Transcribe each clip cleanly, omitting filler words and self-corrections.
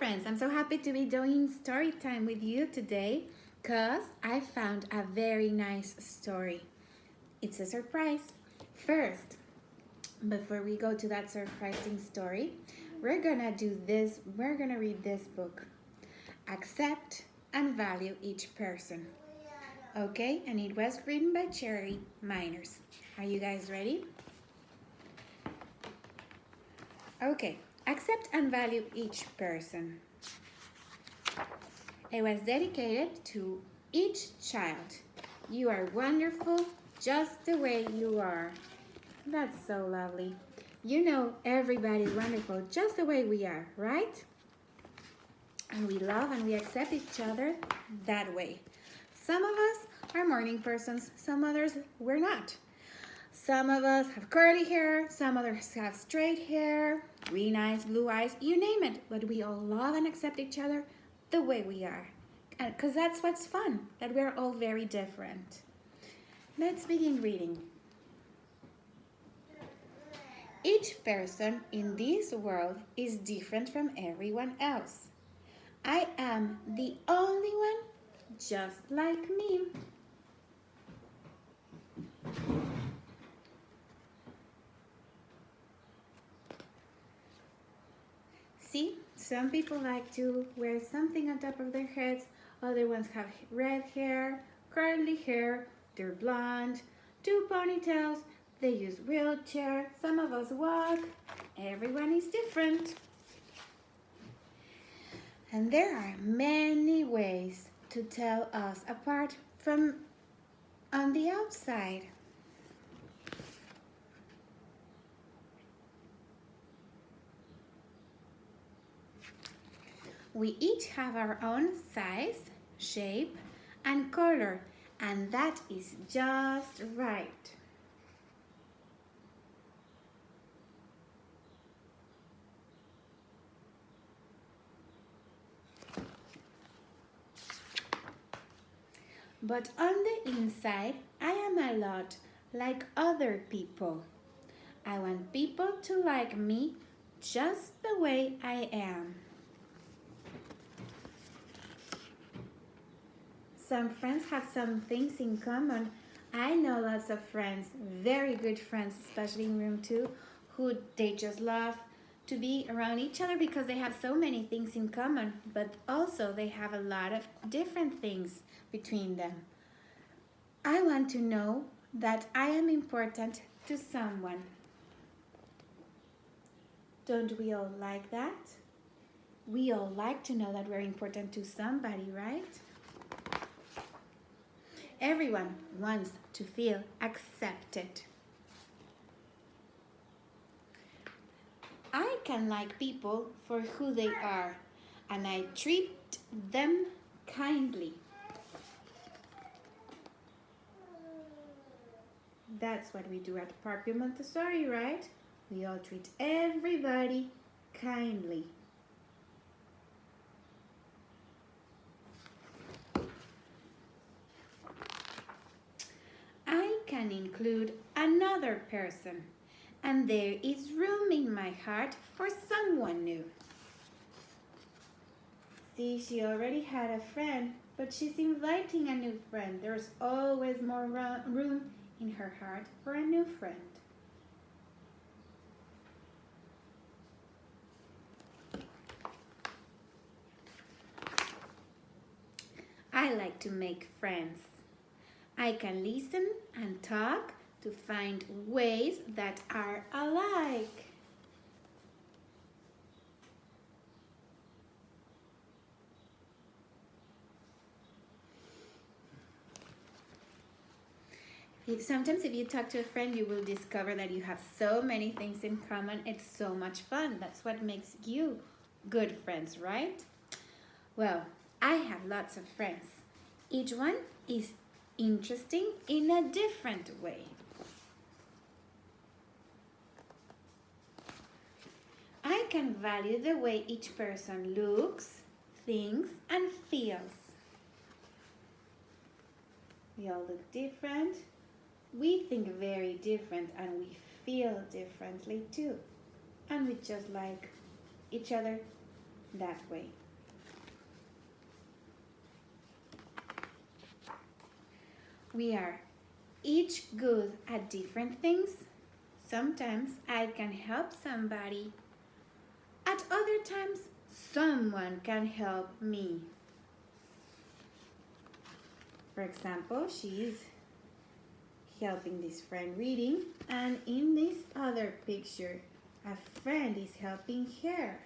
friends, I'm so happy to be doing story time with you today because I found a very nice story. It's a surprise. First, before we go to that surprising story, we're gonna read this book. Accept and value each person. Okay, and it was written by Cherry Miners. Are you guys ready? Okay, accept and value each person. It was dedicated to each child. You are wonderful just the way you are. That's so lovely. You know everybody's wonderful just the way we are, right? And we love and we accept each other that way. Some of us are morning persons, some others we're not. Some of us have curly hair, some others have straight hair, green eyes, blue eyes, you name it. But we all love and accept each other the way we are. Because that's what's fun, that we're all very different. Let's begin reading. Each person in this world is different from everyone else. I am the only one just like me. See, some people like to wear something on top of their heads. Other ones have red hair, curly hair, they're blonde, two ponytails, they use wheelchair, some of us walk. Everyone is different. And there are many ways to tell us apart from on the outside. We each have our own size, shape, and color, and that is just right. But on the inside, I am a lot like other people. I want people to like me just the way I am. Some friends have some things in common. I know lots of friends, very good friends, especially in room 2, who they just love to be around each other because they have so many things in common, but also they have a lot of different things between them. I want to know that I am important to someone. Don't we all like that? We all like to know that we're important to somebody, right? Everyone wants to feel accepted. I can like people for who they are, and I treat them kindly. That's what we do at Parkview Montessori, right? We all treat everybody kindly. I can include another person, and there is room in my heart for someone new. See, she already had a friend, but she's inviting a new friend. There's always more room in her heart for a new friend. I like to make friends. I can listen and talk to find ways that are alike. Sometimes if you talk to a friend, you will discover that you have so many things in common. It's so much fun. That's what makes you good friends, right? Well, I have lots of friends. Each one is interesting in a different way. I can value the way each person looks, thinks, and feels. We all look different. We think very different and we feel differently too. And we just like each other that way. We are each good at different things. Sometimes I can help somebody. At other times, someone can help me. For example, she's helping this friend reading, and in this other picture, a friend is helping her.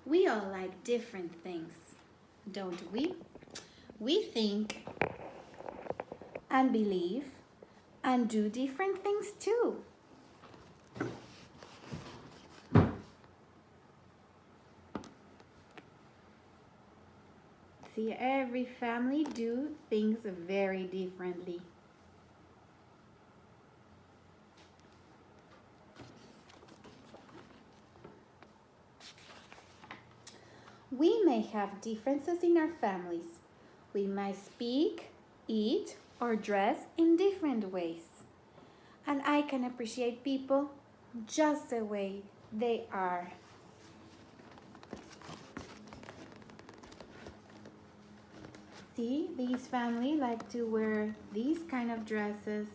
We all like different things, don't we? We think and believe and do different things too. See, every family do things very differently. We may have differences in our families. We might speak, eat, or dress in different ways. And I can appreciate people just the way they are. See, these family like to wear these kind of dresses,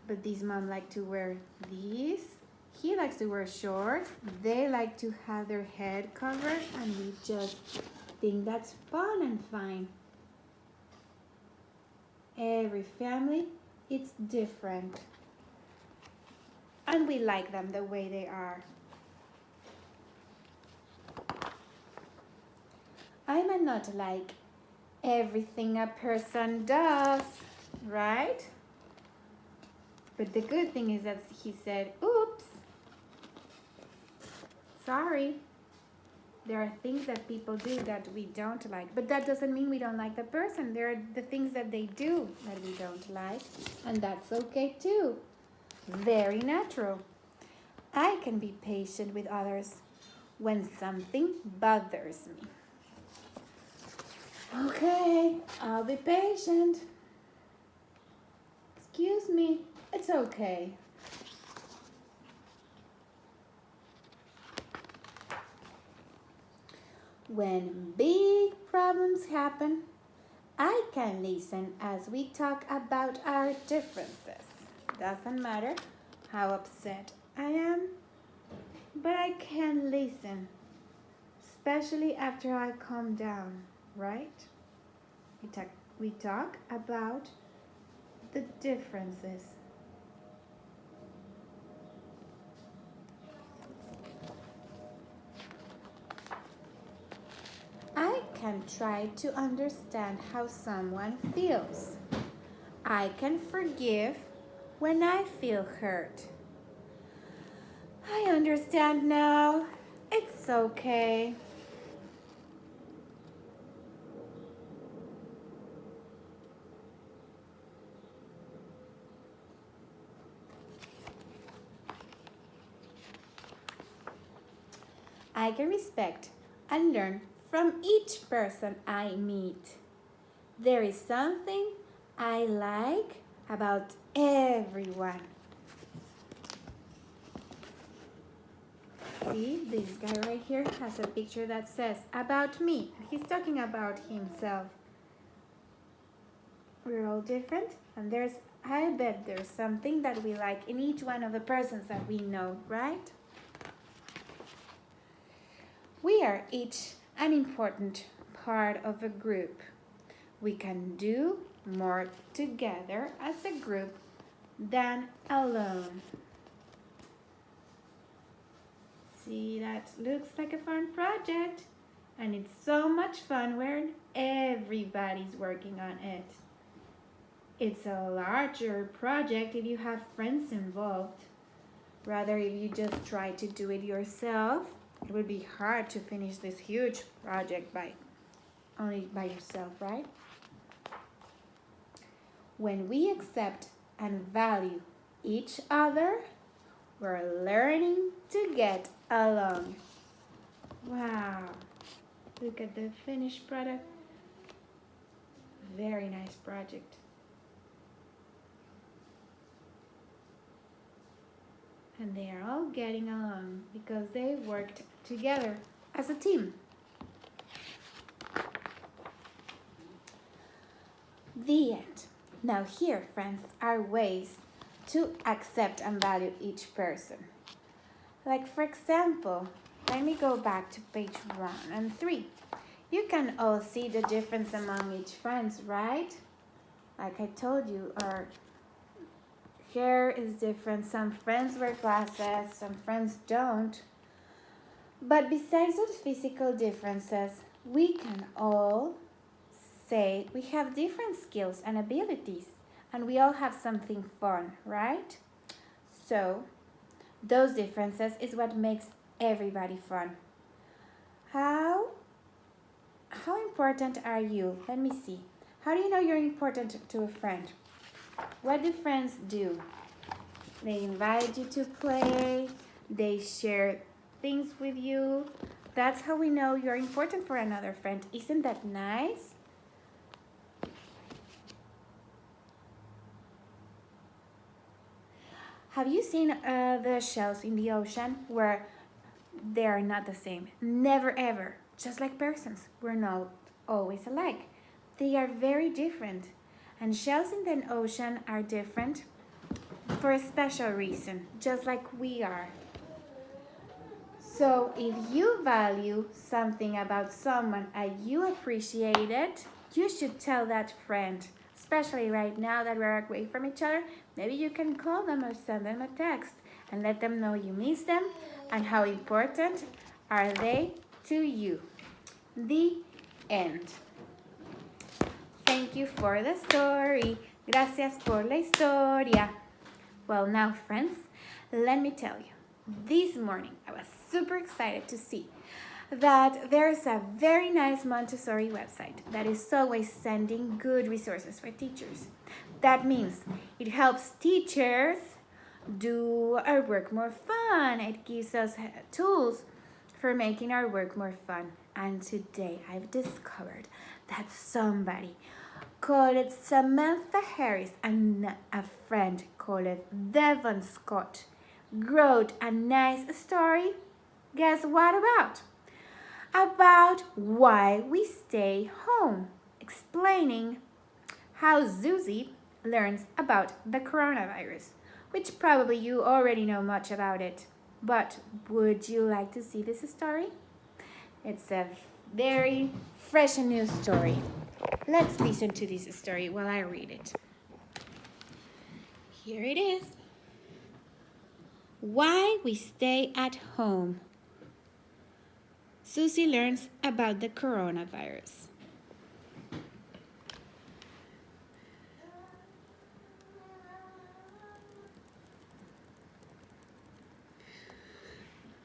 but this mom like to wear these. He likes to wear shorts. They like to have their head covered, and we just think that's fun and fine. Every family, it's different. And we like them the way they are. I might not like everything a person does, right? But the good thing is that he said, oops, sorry. There are things that people do that we don't like, but that doesn't mean we don't like the person. There are the things that they do that we don't like, and that's okay too. Very natural. I can be patient with others when something bothers me. Okay, I'll be patient. Excuse me, it's okay. When big problems happen, I can listen as we talk about our differences. Doesn't matter how upset I am, but I can listen, especially after I calm down, right? We talk about the differences. I can try to understand how someone feels. I can forgive when I feel hurt. I understand now. It's okay. I can respect and learn from each person I meet. There is something I like about everyone. See, this guy right here has a picture that says, about me. He's talking about himself. We're all different, and I bet there's something that we like in each one of the persons that we know, right? We are each an important part of a group. We can do more together as a group than alone. See, that looks like a fun project, and it's so much fun when everybody's working on it. It's a larger project if you have friends involved. Rather, if you just try to do it yourself, it would be hard to finish this huge project only by yourself, right? When we accept and value each other, we're learning to get along. Wow, look at the finished product. Very nice project. and they are all getting along because they worked together as a team. The end. Now here, friends, are ways to accept and value each person. Like for example, let me go back to page 1 and 3. You can all see the difference among each friends, right? Like I told you, our hair is different. Some friends wear glasses, some friends don't. But besides those physical differences, we can all say we have different skills and abilities, and we all have something fun, right? So, those differences is what makes everybody fun. How important are you? Let me see. How do you know you're important to a friend? What do friends do? They invite you to play, they share things with you. That's how we know you're important for another friend. Isn't that nice? Have you seen the shells in the ocean where they are not the same? Never ever. Just like persons, we're not always alike. They are very different. And shells in the ocean are different for a special reason, just like we are. So if you value something about someone and you appreciate it, you should tell that friend. Especially right now that we're away from each other, maybe you can call them or send them a text and let them know you miss them and how important are they to you. The end. Thank you for the story. Gracias por la historia. Well, now, friends, let me tell you. This morning, I was super excited to see that there's a very nice Montessori website that is always sending good resources for teachers. That means it helps teachers do our work more fun. It gives us tools for making our work more fun. And today I've discovered that somebody called Samantha Harris and a friend called Devon Scott wrote a nice story. Guess what about? About why we stay home, explaining how Susie learns about the coronavirus, which probably you already know much about it. But would you like to see this story? It's a very fresh and new story. Let's listen to this story while I read it. Here it is. Why we stay at home. Susie learns about the coronavirus.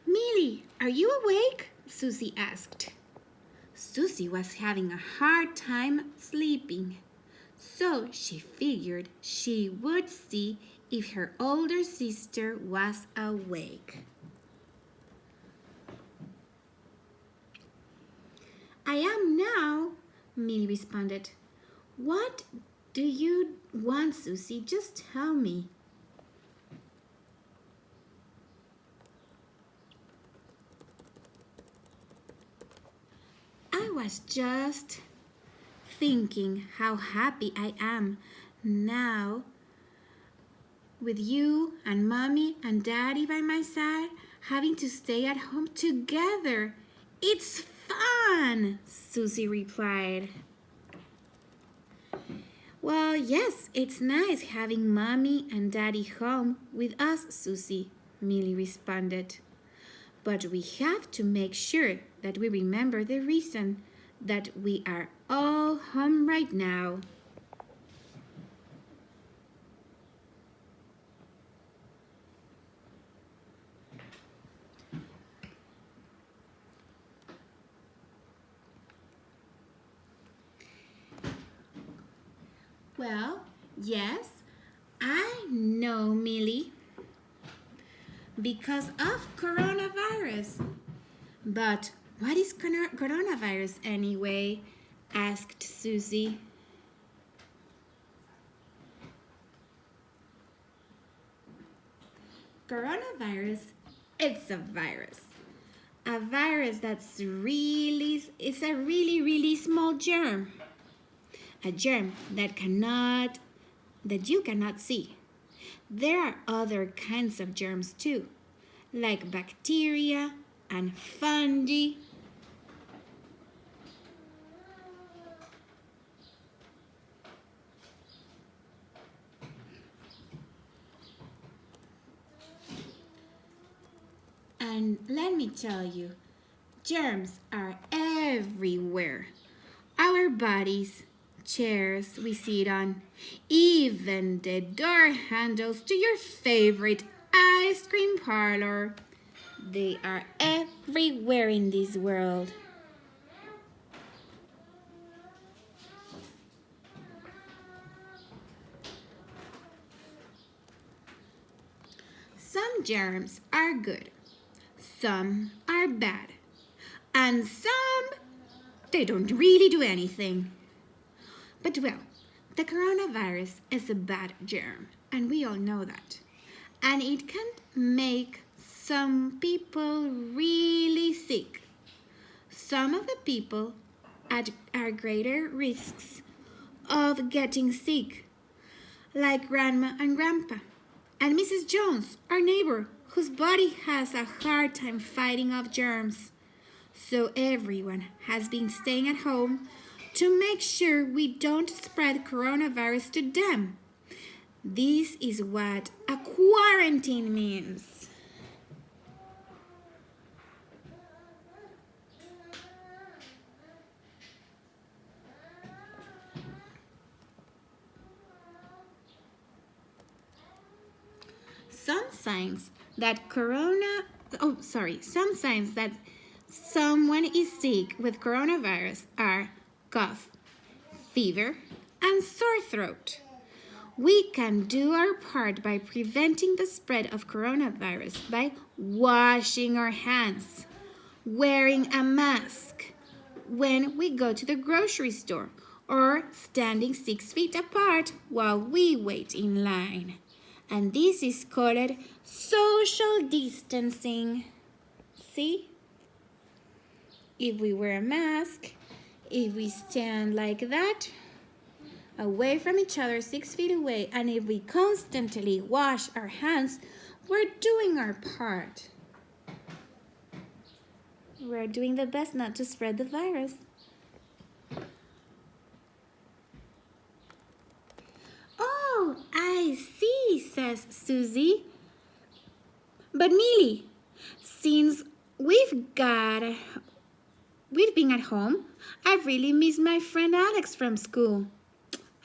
Millie, are you awake? Susie asked. Susie was having a hard time sleeping, so she figured she would see if her older sister was awake. I am now, Millie responded. What do you want, Susie? Just tell me. I was just thinking how happy I am now with you and Mommy and Daddy by my side, having to stay at home together. It's fun, Susie replied. Well, yes, it's nice having Mommy and Daddy home with us, Susie, Millie responded. But we have to make sure that we remember the reason that we are all home right now. Well, yes, I know, Millie, because of coronavirus. But what is coronavirus anyway? Asked Susie. Coronavirus, it's a virus. A virus that's really, it's a really small germ. A germ that you cannot see. There are other kinds of germs too, like bacteria and fungi. And let me tell you, germs are everywhere. Our bodies, chairs we sit on, even the door handles to your favorite ice cream parlor. They are everywhere in this world. Some germs are good, some are bad, and some they don't really do anything. But well, the coronavirus is a bad germ, and we all know that. And it can make some people really sick. Some of the people are greater risks of getting sick, like Grandma and Grandpa, and Mrs. Jones, our neighbor, whose body has a hard time fighting off germs. So everyone has been staying at home to make sure we don't spread coronavirus to them. This is what a quarantine means. Some signs that someone is sick with coronavirus are cough, fever, and sore throat. We can do our part by preventing the spread of coronavirus by washing our hands, wearing a mask when we go to the grocery store, or standing 6 feet apart while we wait in line. And this is called social distancing. See? If we wear a mask, if we stand like that, away from each other 6 feet away, and if we constantly wash our hands, we're doing our part. We're doing the best not to spread the virus. Oh, I see, says Susie. But Millie, since we've been at home, I've really missed my friend Alex from school.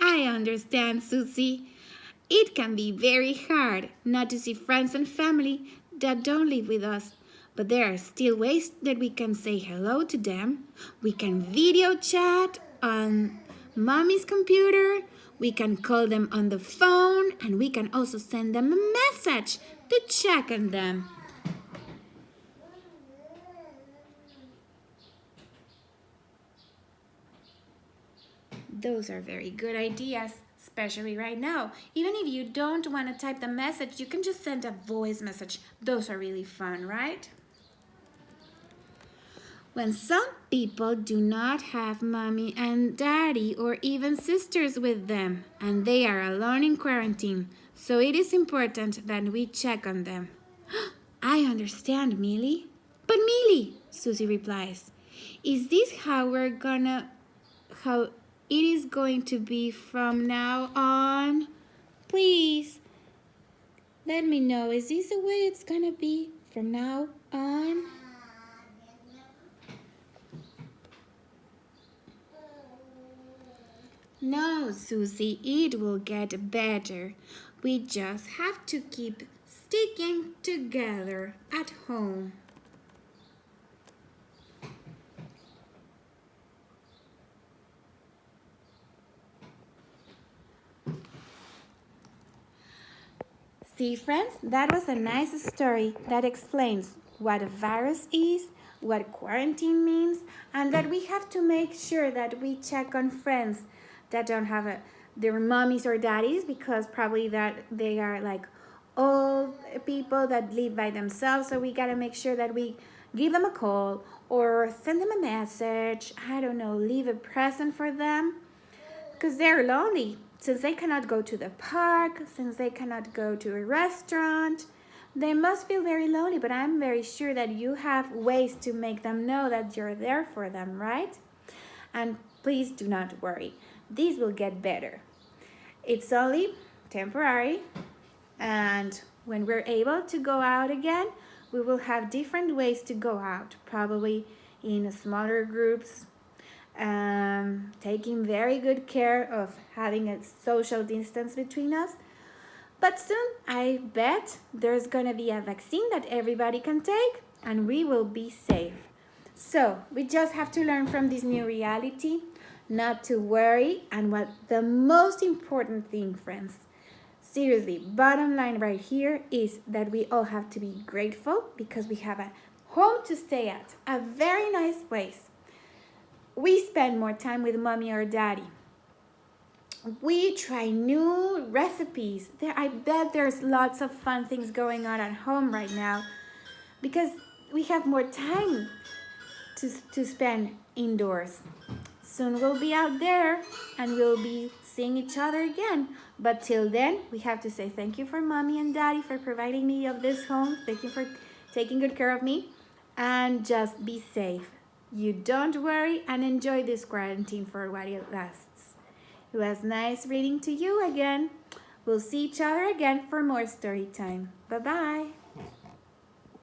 I understand, Susie. It can be very hard not to see friends and family that don't live with us. But there are still ways that we can say hello to them. We can video chat on Mommy's computer. We can call them on the phone. And we can also send them a message to check on them. Those are very good ideas, especially right now. Even if you don't want to type the message, you can just send a voice message. Those are really fun, right? When some people do not have mommy and daddy or even sisters with them, and they are alone in quarantine, so it is important that we check on them. I understand, Millie. But Millie, Susie replies, is this how it is going to be from now on? Please, let me know. Is this the way it's gonna be from now on? No, Susie, it will get better. We just have to keep sticking together at home. See, friends, that was a nice story that explains what a virus is, what quarantine means, and that we have to make sure that we check on friends that don't have their mommies or daddies, because probably that they are like old people that live by themselves, so we gotta make sure that we give them a call or send them a message. I don't know, leave a present for them because they're lonely since they cannot go to the park, since they cannot go to a restaurant. They must feel very lonely, but I'm very sure that you have ways to make them know that you're there for them, right? And please do not worry. These will get better. It's only temporary, and when we're able to go out again, we will have different ways to go out, probably in smaller groups, taking very good care of having a social distance between us. But soon, I bet there's gonna be a vaccine that everybody can take, and we will be safe. So we just have to learn from this new reality, not to worry, and what the most important thing, friends, seriously, bottom line right here is that we all have to be grateful because we have a home to stay at, a very nice place. We spend more time with mommy or daddy. We try new recipes. I bet there's lots of fun things going on at home right now because we have more time to spend indoors. Soon we'll be out there and we'll be seeing each other again. But till then, we have to say thank you for mommy and daddy for providing me of this home. Thank you for taking good care of me. And just be safe. You don't worry and enjoy this quarantine for what it lasts. It was nice reading to you again. We'll see each other again for more story time. Bye-bye.